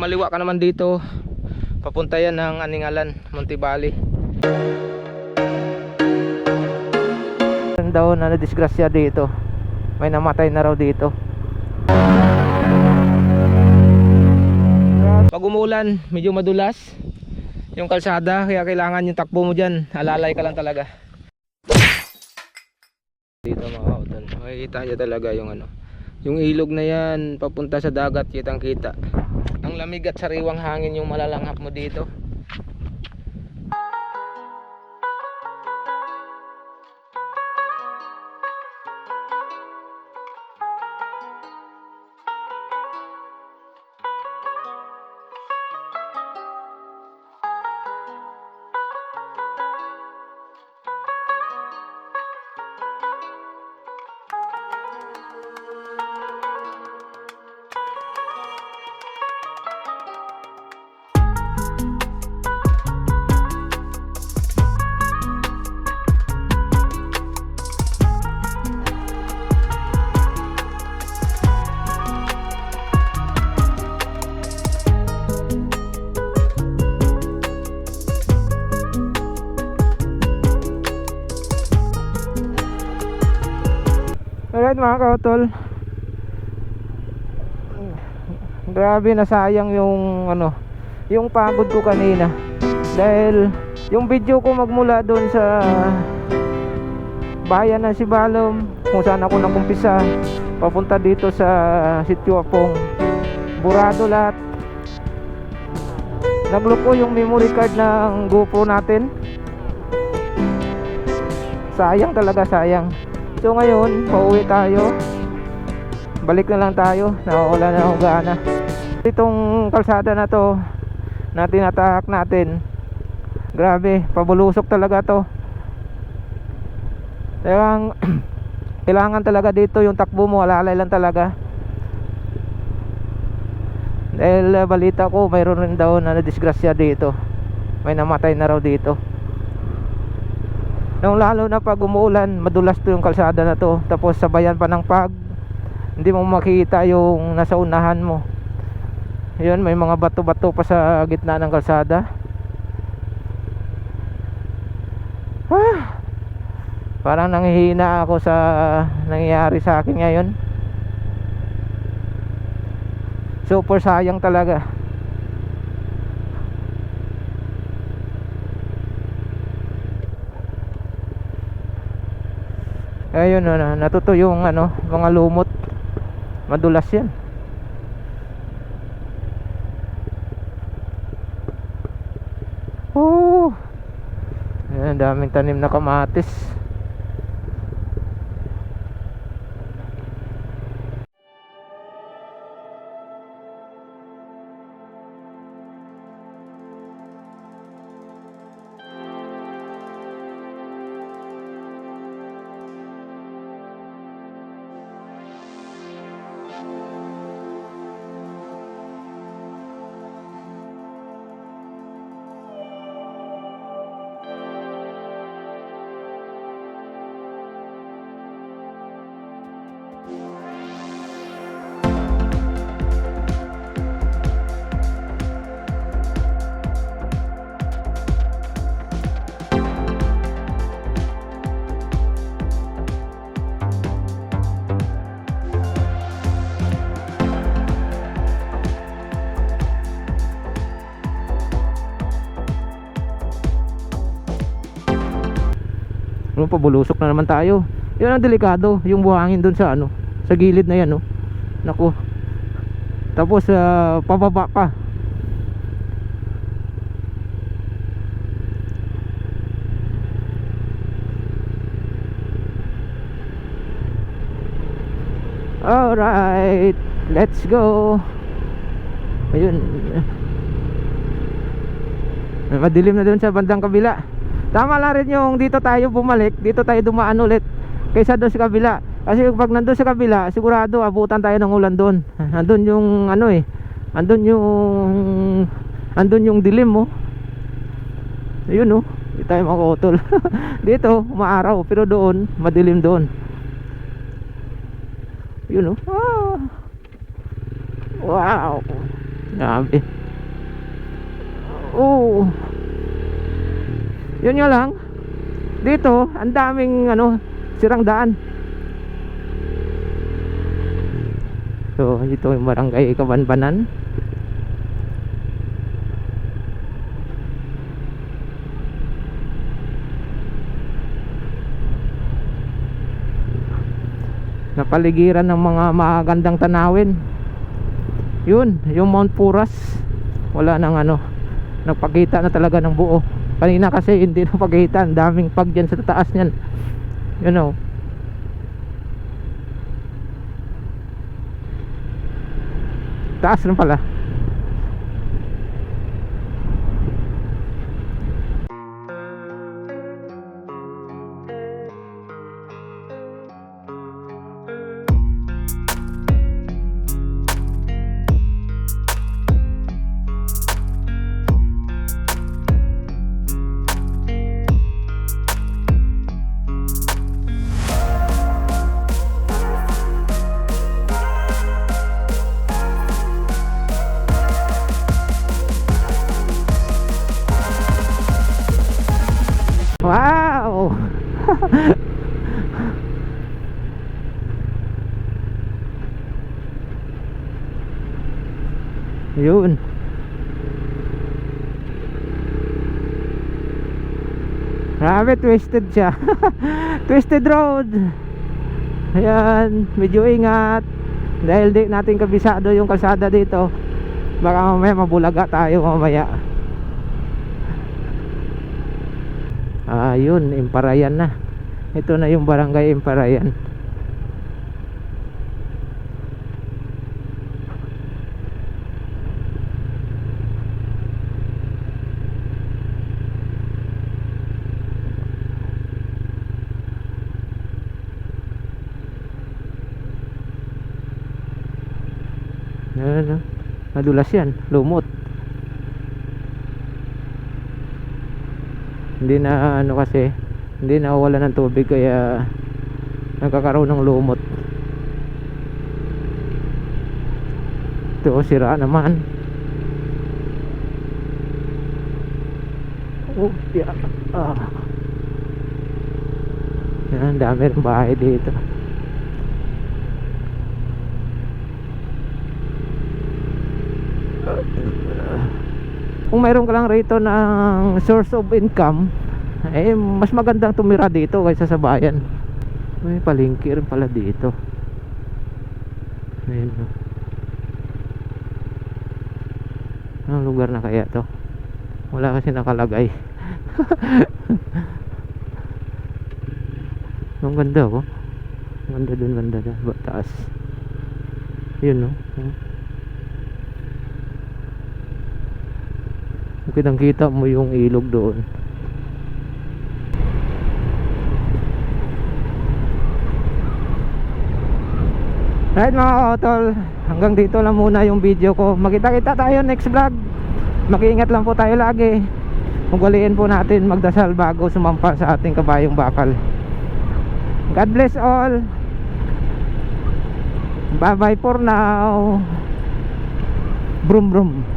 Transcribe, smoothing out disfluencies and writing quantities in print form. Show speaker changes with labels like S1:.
S1: kumaliwa ka naman dito, papunta yan ng Aningalan, Montevalley. Daw na nadisgrasya dito, may namatay na raw dito. Pag umulan, medyo madulas yung kalsada, kaya kailangan yung takbo mo dyan, alalay ka lang talaga. Dito mga kautol, makikita nyo talaga yung ano, yung ilog na yan papunta sa dagat, kitang kita. Ang lamig at sariwang hangin yung malalanghap mo dito. Alright mga kautol, grabe nasayang yung ano, yung pagod ko kanina. Dahil yung video ko magmula doon sa bayan ng Sibalom, kung saan ako nakumpisa, papunta dito sa Sitio Apong, burado lahat. Nagluko yung memory card ng GoPro natin. Sayang talaga, sayang. So ngayon, pauwi tayo. Balik na lang tayo. Nawawala na akong gana. Itong kalsada na to na tinatahak natin, grabe, pabulusok talaga to. Kailangan talaga dito yung takbo mo, alalay lang talaga. Dahil balita ko, mayroon rin daw na nadisgrasya dito. May namatay na raw dito. Nung lalo na pag umuulan, madulas to yung kalsada na to. Tapos sabayan pa ng pag, hindi mo makita yung nasa unahan mo. Yun, may mga bato-bato pa sa gitna ng kalsada. Parang nanghihina ako sa nangyayari sa akin ngayon. Super sayang talaga. Ayun, natuto yung ano, mga lumot. Madulas yan. Ayan, daming tanim na kamatis. Pabulusok na naman tayo. Yun ang delikado, yung buhangin dun sa ano, sa gilid na yan, no. Naku. Tapos pababa pa. Alright, let's go. Ayun, madilim na dun sa bandang kabila. Tama lang rin yung dito tayo bumalik, dito tayo dumaan ulit kaysa doon sa kabila. Kasi pag nandun sa kabila, sigurado abutan tayo ng ulan doon. Andun yung ano andun yung dilim mo. Ayun hindi tayo makutol. Dito maaraw, pero doon madilim doon. Yun Wow. Grabe. Oo. Yun nga lang. Dito, ang daming sirang daan. So, ito yung barangay Kabanbanan. Napaligiran ng mga magandang tanawin. Yun, yung Mount Puras. Wala nang nagpakita na talaga ng buo. Kanina kasi hindi napakita. Ang daming pag dyan sa taas nyan. Taas rin pala. Wow! Yun. Grabe, twisted siya. Twisted road. Ayan, medyo ingat. Dahil di natin kabisado yung kalsada dito. Baka mamaya mabulaga tayo mamaya. Yun, Imparayan na. Ito na yung barangay Imparayan. Madulas yan, lumot. Hindi na kasi hindi na wala ng tubig kaya nagkakaroon ng lumot. Ito sira naman. Yeah. Yan, dami rin bahay dito. Kung mayroon ka lang rito ng source of income, mas magandang tumira dito kaysa sa bayan. May palengke rin pala dito. Ayun. Anong lugar na kaya to? Wala kasi nakalagay. Ang ganda oh. Ganda dun, banda taas. Yun oh. Kitang-kita mo yung ilog doon. Right mga kaotol, hanggang dito lang muna yung video ko. Magkita-kita tayo next vlog. Mag-iingat lang po tayo lagi. Ugaliin po natin magdasal bago sumampa sa ating kabayong bakal. God bless all. Bye bye for now. Brum brum.